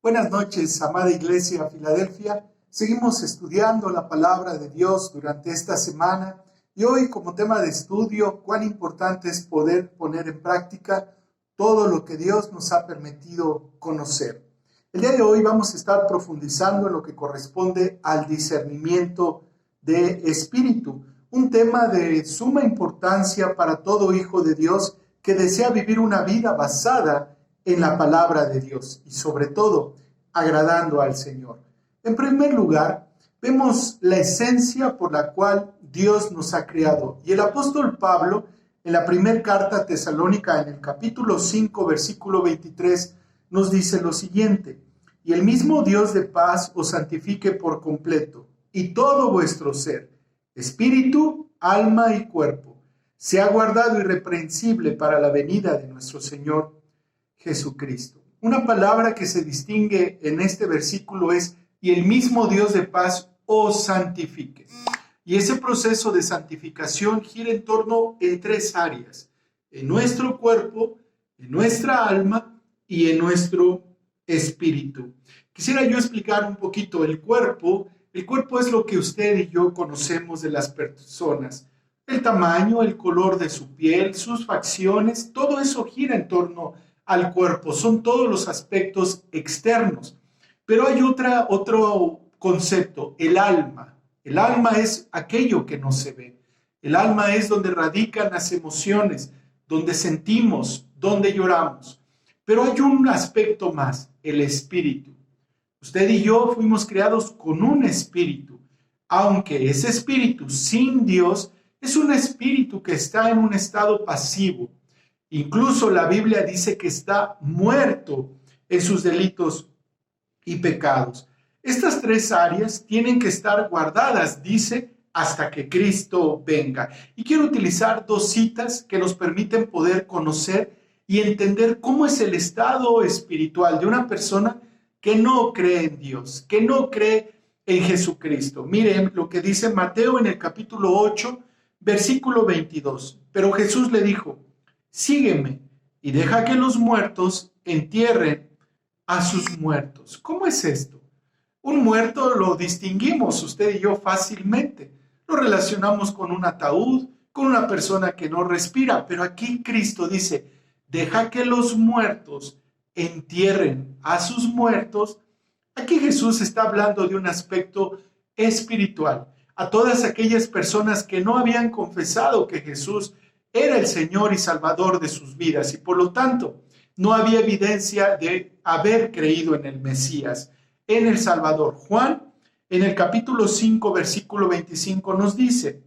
Buenas noches, amada Iglesia Filadelfia. Seguimos estudiando la palabra de Dios durante esta semana y hoy como tema de estudio, cuán importante es poder poner en práctica todo lo que Dios nos ha permitido conocer. El día de hoy vamos a estar profundizando en lo que corresponde al discernimiento de espíritu, un tema de suma importancia para todo hijo de Dios que desea vivir una vida basada en la palabra de Dios y sobre todo agradando al Señor. En primer lugar, vemos la esencia por la cual Dios nos ha creado. Y el apóstol Pablo, en la primera carta a Tesalónica, en el capítulo 5, versículo 23, nos dice lo siguiente: y el mismo Dios de paz os santifique por completo, y todo vuestro ser, espíritu, alma y cuerpo, sea guardado irreprensible para la venida de nuestro Señor Jesucristo. Una palabra que se distingue en este versículo es: y el mismo Dios de paz os santifique. Y ese proceso de santificación gira en torno en tres áreas: en nuestro cuerpo, en nuestra alma y en nuestro espíritu. Quisiera yo explicar un poquito el cuerpo. El cuerpo es lo que usted y yo conocemos de las personas. El tamaño, el color de su piel, sus facciones, todo eso gira en torno al cuerpo. Son todos los aspectos externos. Pero hay otro concepto, el alma. El alma es aquello que no se ve. El alma es donde radican las emociones, donde sentimos, donde lloramos. Pero hay un aspecto más, el espíritu. Usted y yo fuimos creados con un espíritu, aunque ese espíritu sin Dios es un espíritu que está en un estado pasivo. Incluso la Biblia dice que está muerto en sus delitos y pecados. Estas tres áreas tienen que estar guardadas, dice, hasta que Cristo venga. Y quiero utilizar dos citas que nos permiten poder conocer y entender cómo es el estado espiritual de una persona que no cree en Dios, que no cree en Jesucristo. Miren lo que dice Mateo en el capítulo 8, versículo 22. Pero Jesús le dijo: sígueme y deja que los muertos entierren a sus muertos. ¿Cómo es esto? Un muerto lo distinguimos usted y yo fácilmente. Lo relacionamos con un ataúd, con una persona que no respira. Pero aquí Cristo dice: deja que los muertos entierren a sus muertos. Aquí Jesús está hablando de un aspecto espiritual. A todas aquellas personas que no habían confesado que Jesús era el Señor y Salvador de sus vidas y por lo tanto no había evidencia de haber creído en el Mesías, en el Salvador. Juan, en el capítulo 5, versículo 25 nos dice: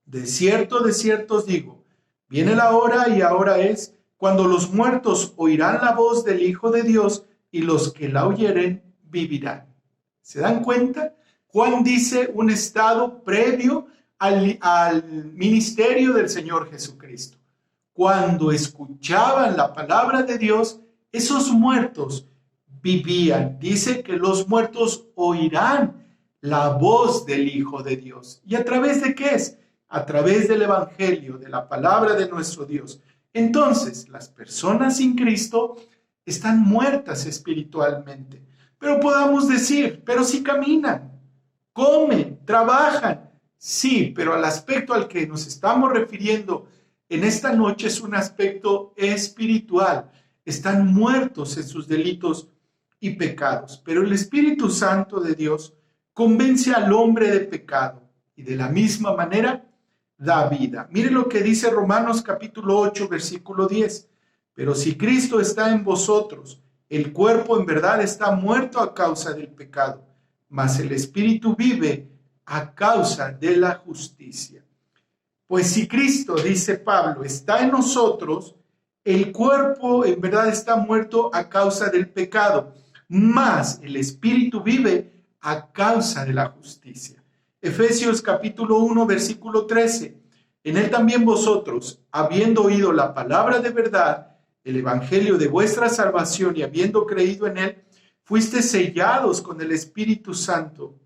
de cierto os digo, viene la hora y ahora es, cuando los muertos oirán la voz del Hijo de Dios y los que la oyeren vivirán. ¿Se dan cuenta? Juan dice un estado previo al ministerio del Señor Jesucristo. Cuando escuchaban la palabra de Dios, esos muertos vivían. Dice que los muertos oirán la voz del Hijo de Dios. ¿Y a través de qué es? A través del Evangelio, de la palabra de nuestro Dios. Entonces, las personas sin Cristo están muertas espiritualmente. Pero podamos decir: pero si caminan, comen, trabajan. Sí, pero el aspecto al que nos estamos refiriendo en esta noche es un aspecto espiritual. Están muertos en sus delitos y pecados. Pero el Espíritu Santo de Dios convence al hombre de pecado y de la misma manera da vida. Mire lo que dice Romanos capítulo 8, versículo 10. Pero si Cristo está en vosotros, el cuerpo en verdad está muerto a causa del pecado, mas el Espíritu vive a causa de la justicia. Pues si Cristo, dice Pablo, está en nosotros, el cuerpo en verdad está muerto a causa del pecado, mas el Espíritu vive a causa de la justicia. Efesios capítulo 1, versículo 13. En él también vosotros, habiendo oído la palabra de verdad, el evangelio de vuestra salvación, y habiendo creído en él, fuiste sellados con el Espíritu Santo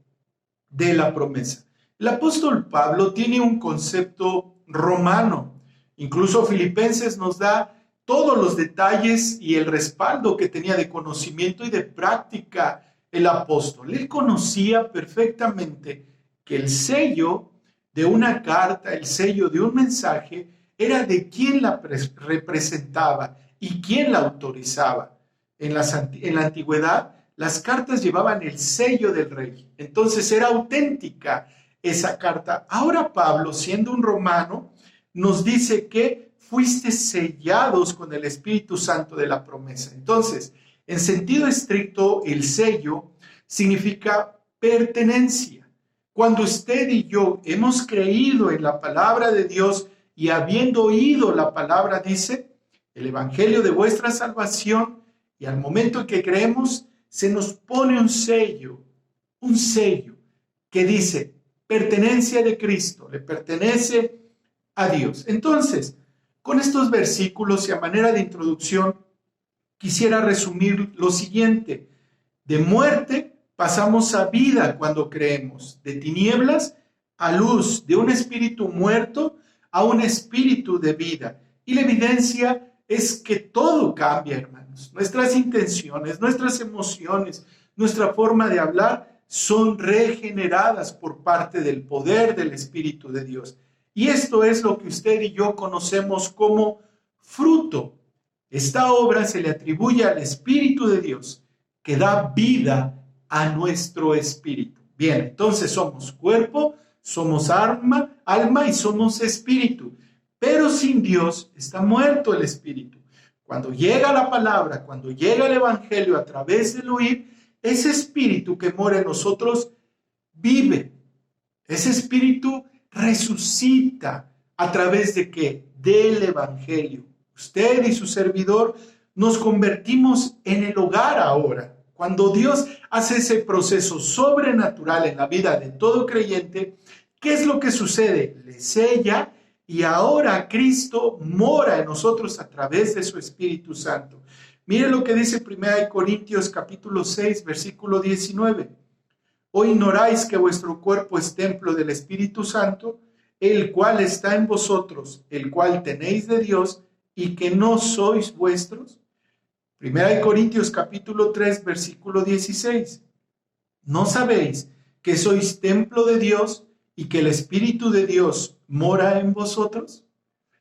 de la promesa. El apóstol Pablo tiene un concepto romano. Incluso Filipenses nos da todos los detalles y el respaldo que tenía de conocimiento y de práctica el apóstol. Él conocía perfectamente que el sello de una carta, el sello de un mensaje, era de quién la representaba y quién la autorizaba. En la antigüedad, las cartas llevaban el sello del rey. Entonces era auténtica esa carta. Ahora Pablo, siendo un romano, nos dice que fuiste sellados con el Espíritu Santo de la promesa. Entonces, en sentido estricto, el sello significa pertenencia. Cuando usted y yo hemos creído en la palabra de Dios y habiendo oído la palabra, dice, el evangelio de vuestra salvación, y al momento en que creemos, se nos pone un sello que dice, pertenencia de Cristo, le pertenece a Dios. Entonces, con estos versículos y a manera de introducción, quisiera resumir lo siguiente. De muerte pasamos a vida cuando creemos, de tinieblas a luz, de un espíritu muerto a un espíritu de vida. Y la evidencia es que todo cambia, hermanos. Nuestras intenciones, nuestras emociones, nuestra forma de hablar son regeneradas por parte del poder del Espíritu de Dios. Y esto es lo que usted y yo conocemos como fruto. Esta obra se le atribuye al Espíritu de Dios, que da vida a nuestro espíritu. Bien, entonces somos cuerpo, somos alma y somos espíritu. Pero sin Dios está muerto el espíritu. Cuando llega la palabra, cuando llega el evangelio a través del oír, ese espíritu que mora en nosotros vive. Ese espíritu resucita a través de ¿qué? Del evangelio. Usted y su servidor nos convertimos en el hogar ahora. Cuando Dios hace ese proceso sobrenatural en la vida de todo creyente, ¿qué es lo que sucede? Le sella y ahora Cristo mora en nosotros a través de su Espíritu Santo. Mire lo que dice 1 Corintios capítulo 6, versículo 19. ¿O ignoráis que vuestro cuerpo es templo del Espíritu Santo, el cual está en vosotros, el cual tenéis de Dios, y que no sois vuestros? 1 Corintios capítulo 3, versículo 16. ¿No sabéis que sois templo de Dios y que el Espíritu de Dios mora en vosotros?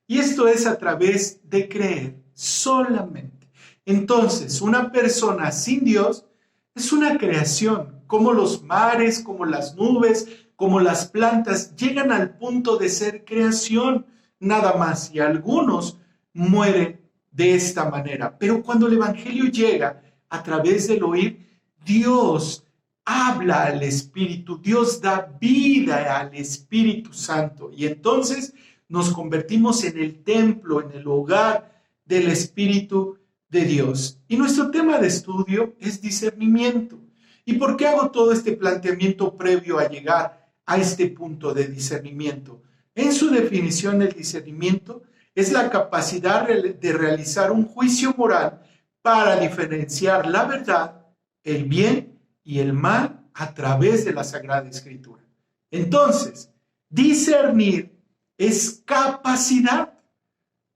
Y esto es a través de creer solamente. Entonces, una persona sin Dios es una creación, como los mares, como las nubes, como las plantas, llegan al punto de ser creación, nada más, y algunos mueren de esta manera. Pero cuando el evangelio llega a través del oír, Dios habla al Espíritu, Dios da vida al Espíritu Santo, y entonces nos convertimos en el templo, en el hogar del Espíritu de Dios. Y nuestro tema de estudio es discernimiento. ¿Y por qué hago todo este planteamiento previo a llegar a este punto de discernimiento? En su definición, el discernimiento es la capacidad de realizar un juicio moral para diferenciar la verdad, el bien y el mal a través de la Sagrada Escritura. Entonces, discernir es capacidad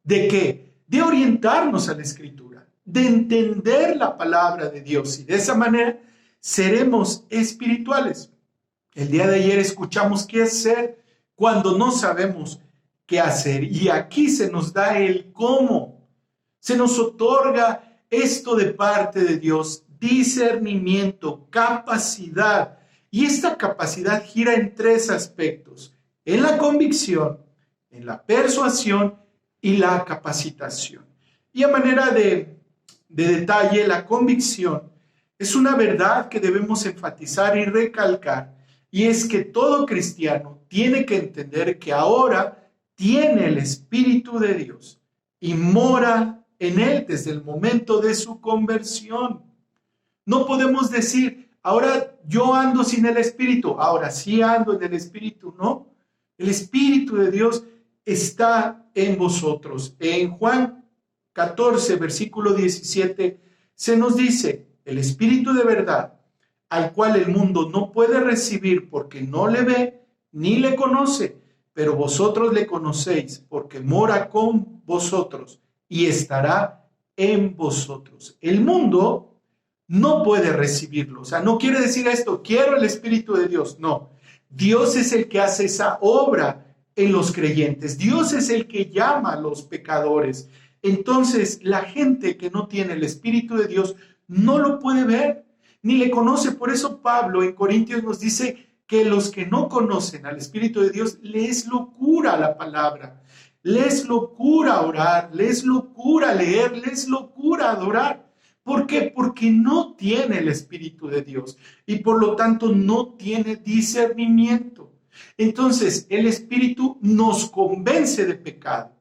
¿de qué? De orientarnos a la Escritura, de entender la palabra de Dios, y de esa manera seremos espirituales. El día de ayer escuchamos qué hacer cuando no sabemos qué hacer, y aquí se nos da el cómo. Se nos otorga esto de parte de Dios, discernimiento, capacidad, y esta capacidad gira en tres aspectos: en la convicción, en la persuasión y la capacitación. Y a manera de detalle, la convicción es una verdad que debemos enfatizar y recalcar, y es que todo cristiano tiene que entender que ahora tiene el Espíritu de Dios y mora en él desde el momento de su conversión. No podemos decir, ahora yo ando sin el Espíritu, ahora sí ando en el Espíritu. No, el Espíritu de Dios está en vosotros. En Juan 14, versículo 17, se nos dice, el Espíritu de verdad, al cual el mundo no puede recibir porque no le ve ni le conoce, pero vosotros le conocéis porque mora con vosotros y estará en vosotros. El mundo no puede recibirlo. O sea, no quiere decir esto, quiero el Espíritu de Dios. No, Dios es el que hace esa obra en los creyentes. Dios es el que llama a los pecadores. Entonces, la gente que no tiene el Espíritu de Dios no lo puede ver, ni le conoce. Por eso Pablo en Corintios nos dice que los que no conocen al Espíritu de Dios les es locura la palabra, les es locura orar, les es locura leer, les es locura adorar. ¿Por qué? Porque no tiene el Espíritu de Dios y por lo tanto no tiene discernimiento. Entonces, el Espíritu nos convence de pecado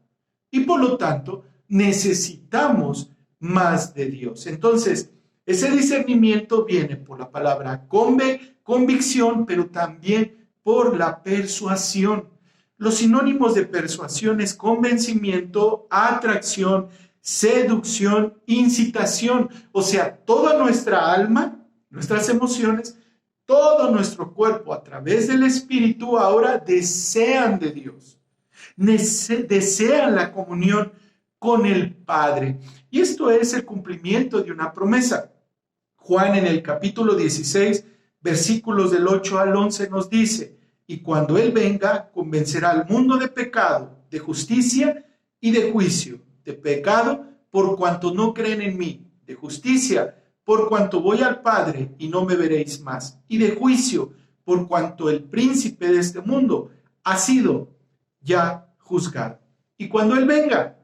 y por lo tanto necesitamos más de Dios. Entonces, ese discernimiento viene por la palabra convicción, pero también por la persuasión. Los sinónimos de persuasión es convencimiento, atracción, seducción, incitación. O sea, toda nuestra alma, nuestras emociones, todo nuestro cuerpo a través del Espíritu ahora desean de Dios, desean la comunión con el Padre. Y esto es el cumplimiento de una promesa. Juan en el capítulo 16, versículos del 8 al 11 nos dice, y cuando Él venga, convencerá al mundo de pecado, de justicia y de juicio. De pecado, por cuanto no creen en mí. De justicia, por cuanto voy al Padre y no me veréis más. Y de juicio, por cuanto el príncipe de este mundo ha sido ya juzgado. Y cuando Él venga,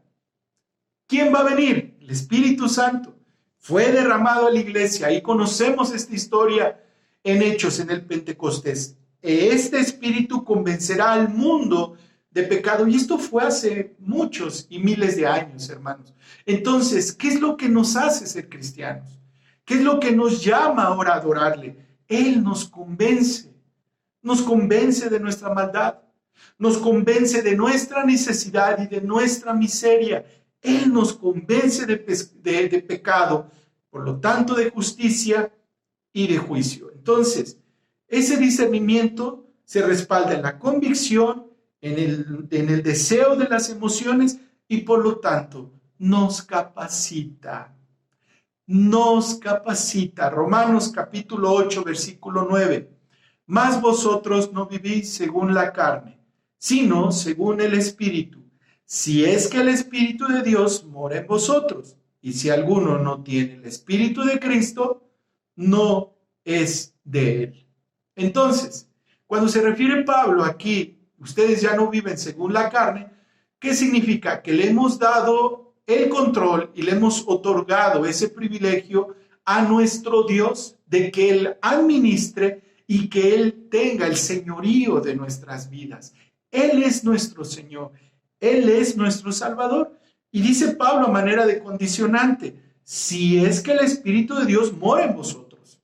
¿quién va a venir? El Espíritu Santo. Fue derramado a la iglesia. Ahí conocemos esta historia en Hechos, en el Pentecostés. Este Espíritu convencerá al mundo de pecado. Y esto fue hace muchos y miles de años, hermanos. Entonces, ¿qué es lo que nos hace ser cristianos? ¿Qué es lo que nos llama ahora a adorarle? Él nos convence de nuestra maldad, nos convence de nuestra necesidad y de nuestra miseria. Él nos convence de pecado, por lo tanto de justicia y de juicio. Entonces, ese discernimiento se respalda en la convicción, en el deseo de las emociones y por lo tanto nos capacita. Romanos capítulo 8, versículo 9. Mas vosotros no vivís según la carne, sino según el Espíritu. Si es que el Espíritu de Dios mora en vosotros, y si alguno no tiene el Espíritu de Cristo, no es de él. Entonces, cuando se refiere Pablo aquí, ustedes ya no viven según la carne, ¿qué significa? Que le hemos dado el control y le hemos otorgado ese privilegio a nuestro Dios de que Él administre y que Él tenga el señorío de nuestras vidas. Él es nuestro Señor, Él es nuestro Salvador. Y dice Pablo a manera de condicionante, si es que el Espíritu de Dios mora en vosotros.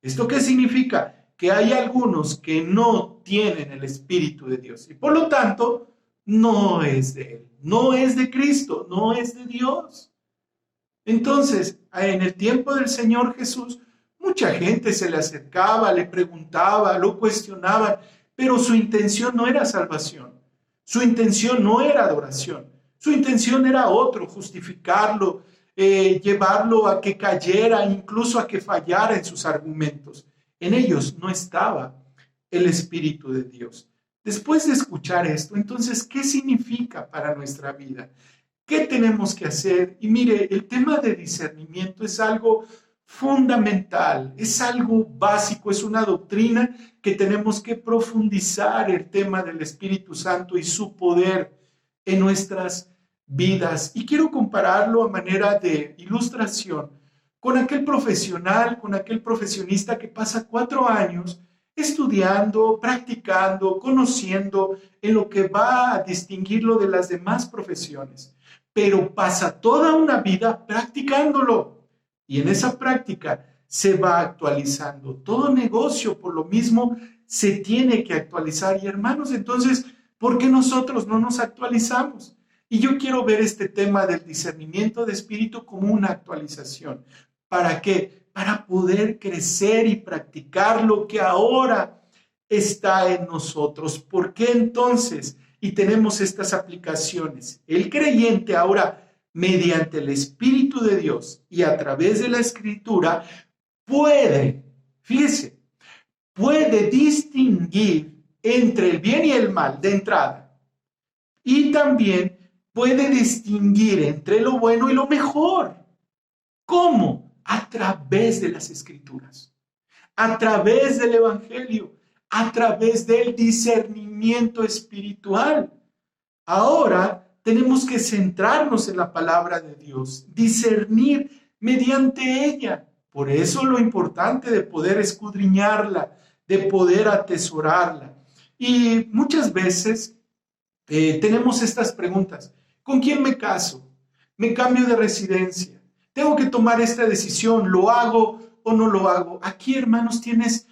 ¿Esto qué significa? Que hay algunos que no tienen el Espíritu de Dios y por lo tanto no es de Él, no es de Cristo, no es de Dios. Entonces, en el tiempo del Señor Jesús, mucha gente se le acercaba, le preguntaba, lo cuestionaba, pero su intención no era salvación, su intención no era adoración, su intención era otro, justificarlo, llevarlo a que cayera, incluso a que fallara en sus argumentos. En ellos no estaba el Espíritu de Dios. Después de escuchar esto, entonces, ¿qué significa para nuestra vida? ¿Qué tenemos que hacer? Y mire, el tema de discernimiento es algo fundamental, es algo básico, es una doctrina que tenemos que profundizar, el tema del Espíritu Santo y su poder en nuestras vidas. Y quiero compararlo a manera de ilustración con aquel profesional, con aquel profesionista que pasa 4 años estudiando, practicando, conociendo en lo que va a distinguirlo de las demás profesiones, pero pasa toda una vida practicándolo y en esa práctica se va actualizando. Todo negocio, por lo mismo, se tiene que actualizar. Y hermanos, entonces, ¿por qué nosotros no nos actualizamos? Y yo quiero ver este tema del discernimiento de espíritu como una actualización. ¿Para qué? Para poder crecer y practicar lo que ahora está en nosotros. ¿Por qué entonces? Y tenemos estas aplicaciones. El creyente ahora mediante el Espíritu de Dios y a través de la Escritura, puede, fíjese, puede distinguir entre el bien y el mal de entrada. Y también puede distinguir entre lo bueno y lo mejor. ¿Cómo? A través de las Escrituras, a través del Evangelio, a través del discernimiento espiritual. Ahora tenemos que centrarnos en la palabra de Dios, discernir mediante ella. Por eso lo importante de poder escudriñarla, de poder atesorarla. Y muchas veces tenemos estas preguntas. ¿Con quién me caso? ¿Me cambio de residencia? ¿Tengo que tomar esta decisión? ¿Lo hago o no lo hago? Aquí, hermanos, tienes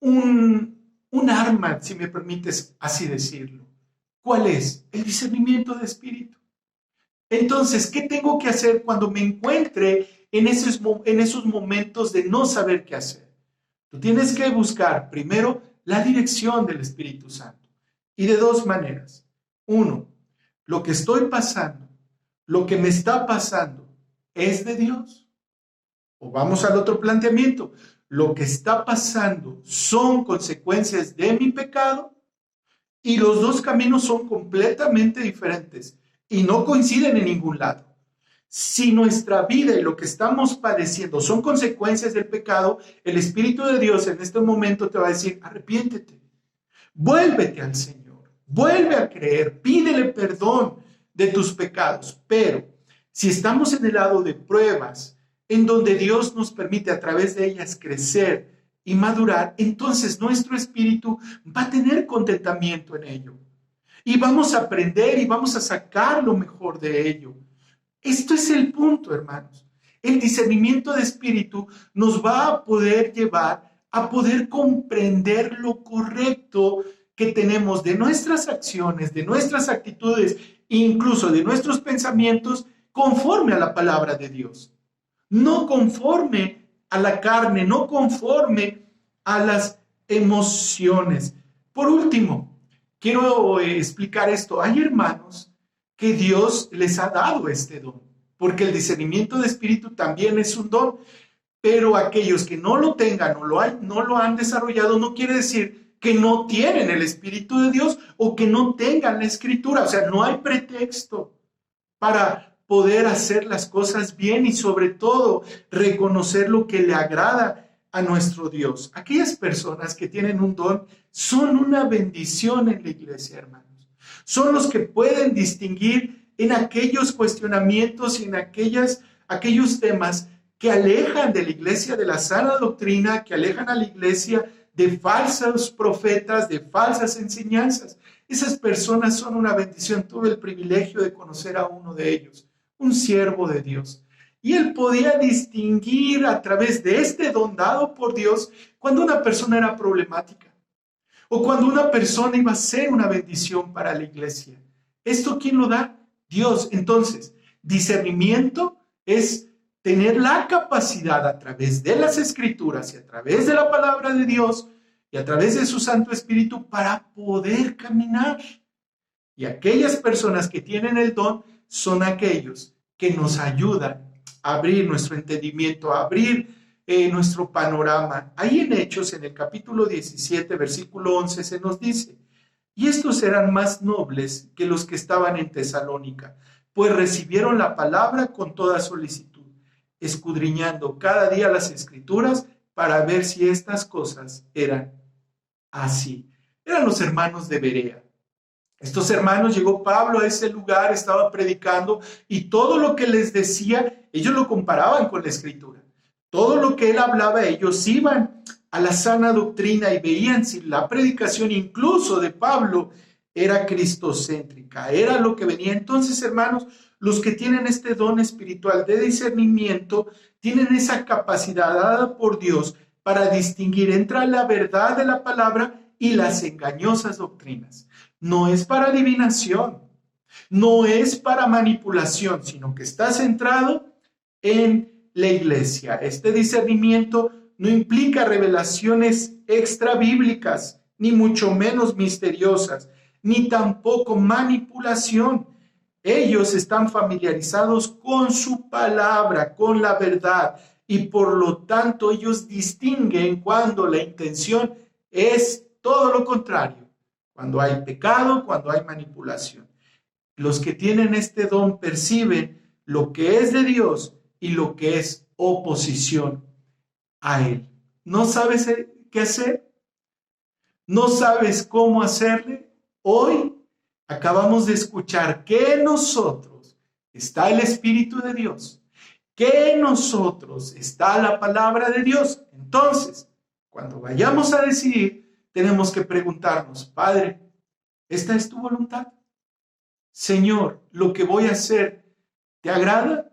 un arma, si me permites así decirlo. ¿Cuál es? El discernimiento de espíritu. Entonces, ¿qué tengo que hacer cuando me encuentre en esos momentos de no saber qué hacer? Tú tienes que buscar primero la dirección del Espíritu Santo. Y de dos maneras. Uno, lo que estoy pasando, lo que me está pasando, ¿es de Dios? O vamos al otro planteamiento. Lo que está pasando son consecuencias de mi pecado. Y los dos caminos son completamente diferentes y no coinciden en ningún lado. Si nuestra vida y lo que estamos padeciendo son consecuencias del pecado, el Espíritu de Dios en este momento te va a decir, arrepiéntete, vuélvete al Señor, vuelve a creer, pídele perdón de tus pecados. Pero si estamos en el lado de pruebas, en donde Dios nos permite a través de ellas crecer y madurar, entonces nuestro espíritu va a tener contentamiento en ello. Y vamos a aprender y vamos a sacar lo mejor de ello. Esto es el punto, hermanos. El discernimiento de espíritu nos va a poder llevar a poder comprender lo correcto que tenemos de nuestras acciones, de nuestras actitudes, incluso de nuestros pensamientos, conforme a la palabra de Dios. No conforme a la carne, no conforme a las emociones. Por último, quiero explicar esto. Hay hermanos que Dios les ha dado este don, porque el discernimiento de espíritu también es un don, pero aquellos que no lo tengan o no lo han desarrollado, no quiere decir que no tienen el Espíritu de Dios o que no tengan la Escritura. O sea, no hay pretexto para poder hacer las cosas bien y sobre todo reconocer lo que le agrada a nuestro Dios. Aquellas personas que tienen un don son una bendición en la iglesia, hermanos. Son los que pueden distinguir en aquellos cuestionamientos y en aquellos temas que alejan de la iglesia de la sana doctrina, que alejan a la iglesia de falsos profetas, de falsas enseñanzas. Esas personas son una bendición. Tuve el privilegio de conocer a uno de ellos, un siervo de Dios. Y él podía distinguir a través de este don dado por Dios cuando una persona era problemática o cuando una persona iba a ser una bendición para la iglesia. ¿Esto quién lo da? Dios. Entonces, discernimiento es tener la capacidad a través de las Escrituras y a través de la palabra de Dios y a través de su Santo Espíritu para poder caminar. Y aquellas personas que tienen el don son aquellos que nos ayudan a abrir nuestro entendimiento, a abrir nuestro panorama. Ahí en Hechos, en el capítulo 17, versículo 11, se nos dice, y estos eran más nobles que los que estaban en Tesalónica, pues recibieron la palabra con toda solicitud, escudriñando cada día las Escrituras para ver si estas cosas eran así. Eran los hermanos de Berea. Estos hermanos, llegó Pablo a ese lugar, estaba predicando y todo lo que les decía, ellos lo comparaban con la Escritura. Todo lo que él hablaba, ellos iban a la sana doctrina y veían si la predicación incluso de Pablo era cristocéntrica, era lo que venía. Entonces, hermanos, los que tienen este don espiritual de discernimiento tienen esa capacidad dada por Dios para distinguir entre la verdad de la palabra y las engañosas doctrinas. No es para adivinación, no es para manipulación, sino que está centrado en la iglesia. Este discernimiento no implica revelaciones extra bíblicas, ni mucho menos misteriosas, ni tampoco manipulación. Ellos están familiarizados con su palabra, con la verdad, y por lo tanto ellos distinguen cuando la intención es todo lo contrario, cuando hay pecado, cuando hay manipulación. Los que tienen este don perciben lo que es de Dios y lo que es oposición a Él. ¿No sabes qué hacer? ¿No sabes cómo hacerle? Hoy acabamos de escuchar que en nosotros está el Espíritu de Dios, que en nosotros está la palabra de Dios. Entonces, cuando vayamos a decidir, tenemos que preguntarnos, Padre, ¿esta es tu voluntad? Señor, ¿lo que voy a hacer te agrada?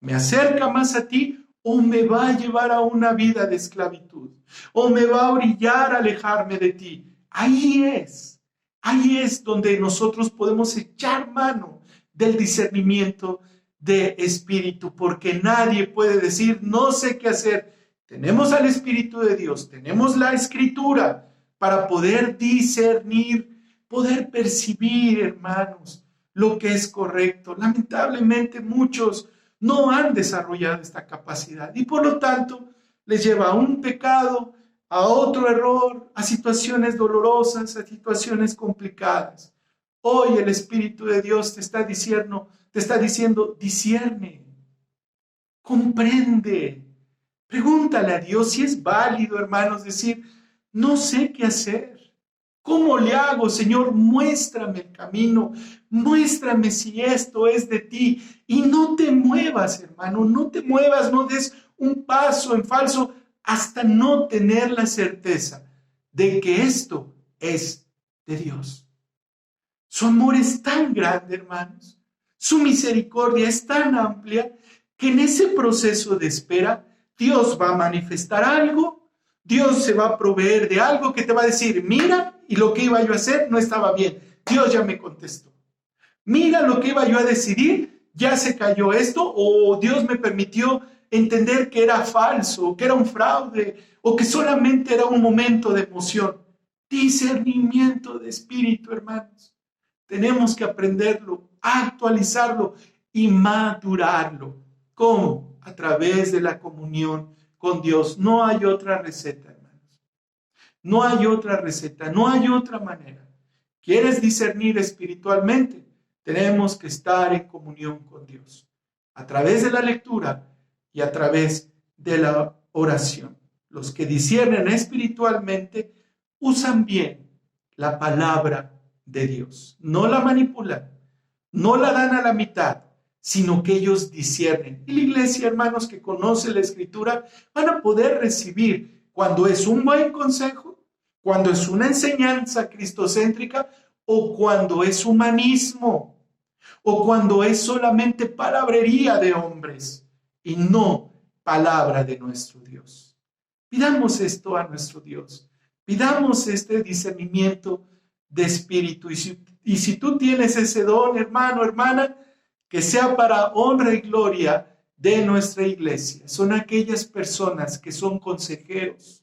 ¿Me acerca más a ti o me va a llevar a una vida de esclavitud? ¿O me va a orillar a alejarme de ti? Ahí es donde nosotros podemos echar mano del discernimiento de espíritu, porque nadie puede decir, no sé qué hacer. Tenemos al Espíritu de Dios, tenemos la Escritura para poder discernir, poder percibir, hermanos, lo que es correcto. Lamentablemente muchos no han desarrollado esta capacidad y por lo tanto les lleva a un pecado, a otro error, a situaciones dolorosas, a situaciones complicadas. Hoy el Espíritu de Dios te está diciendo, discierne, comprende. Pregúntale a Dios si es válido, hermanos, decir, no sé qué hacer. ¿Cómo le hago, Señor? Muéstrame el camino, muéstrame si esto es de ti. Y no te muevas, hermano, no te muevas, no des un paso en falso hasta no tener la certeza de que esto es de Dios. Su amor es tan grande, hermanos, su misericordia es tan amplia que en ese proceso de espera Dios va a manifestar algo, Dios se va a proveer de algo que te va a decir, mira, y lo que iba yo a hacer no estaba bien, Dios ya me contestó. Mira lo que iba yo a decidir, ya se cayó esto, o Dios me permitió entender que era falso, que era un fraude, o que solamente era un momento de emoción. Discernimiento de espíritu, hermanos. Tenemos que aprenderlo, actualizarlo y madurarlo. ¿Cómo? A través de la comunión con Dios. No hay otra receta, hermanos. No hay otra receta, no hay otra manera. ¿Quieres discernir espiritualmente? Tenemos que estar en comunión con Dios. A través de la lectura y a través de la oración. Los que disciernen espiritualmente usan bien la palabra de Dios. No la manipulan, no la dan a la mitad, sino que ellos disciernen. Y la iglesia, hermanos, que conoce la Escritura, van a poder recibir cuando es un buen consejo, cuando es una enseñanza cristocéntrica o cuando es humanismo o cuando es solamente palabrería de hombres y no palabra de nuestro Dios. Pidamos esto a nuestro Dios. Pidamos este discernimiento de espíritu. Y si tú tienes ese don, hermano, hermana, que sea para honra y gloria de nuestra iglesia. Son aquellas personas que son consejeros.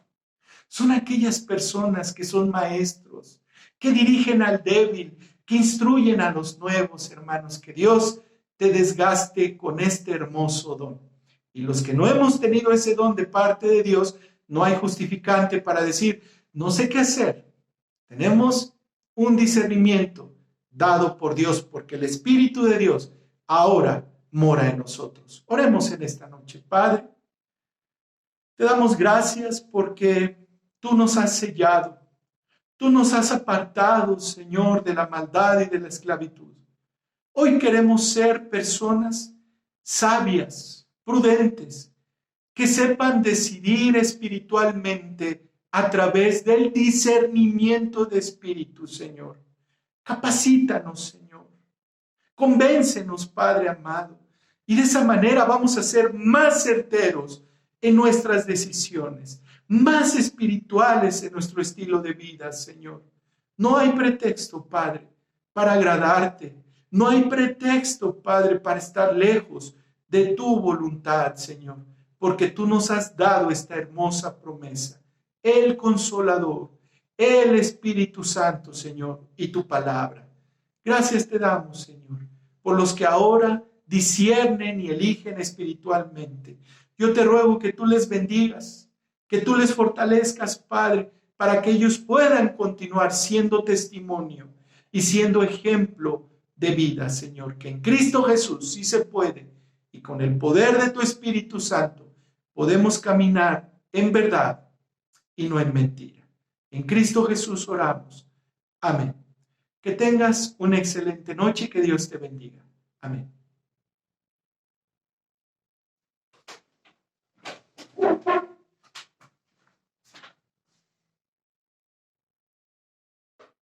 Son aquellas personas que son maestros, que dirigen al débil, que instruyen a los nuevos, hermanos. Que Dios te desgaste con este hermoso don. Y los que no hemos tenido ese don de parte de Dios, no hay justificante para decir, no sé qué hacer. Tenemos un discernimiento dado por Dios, porque el Espíritu de Dios ahora mora en nosotros. Oremos en esta noche. Padre, te damos gracias porque tú nos has sellado, tú nos has apartado, Señor, de la maldad y de la esclavitud. Hoy queremos ser personas sabias, prudentes, que sepan decidir espiritualmente a través del discernimiento de espíritu, Señor. Capacítanos, Señor. Convéncenos, Padre amado. Y de esa manera vamos a ser más certeros en nuestras decisiones, más espirituales en nuestro estilo de vida, Señor. No hay pretexto, Padre, para agradarte. No hay pretexto, Padre, para estar lejos de tu voluntad, Señor, porque tú nos has dado esta hermosa promesa, el Consolador, el Espíritu Santo, Señor, y tu palabra. Gracias te damos, Señor, por los que ahora disciernen y eligen espiritualmente. Yo te ruego que tú les bendigas, que tú les fortalezcas, Padre, para que ellos puedan continuar siendo testimonio y siendo ejemplo de vida, Señor, que en Cristo Jesús sí se puede, y con el poder de tu Espíritu Santo podemos caminar en verdad y no en mentira. En Cristo Jesús oramos. Amén. Que tengas una excelente noche y que Dios te bendiga. Amén.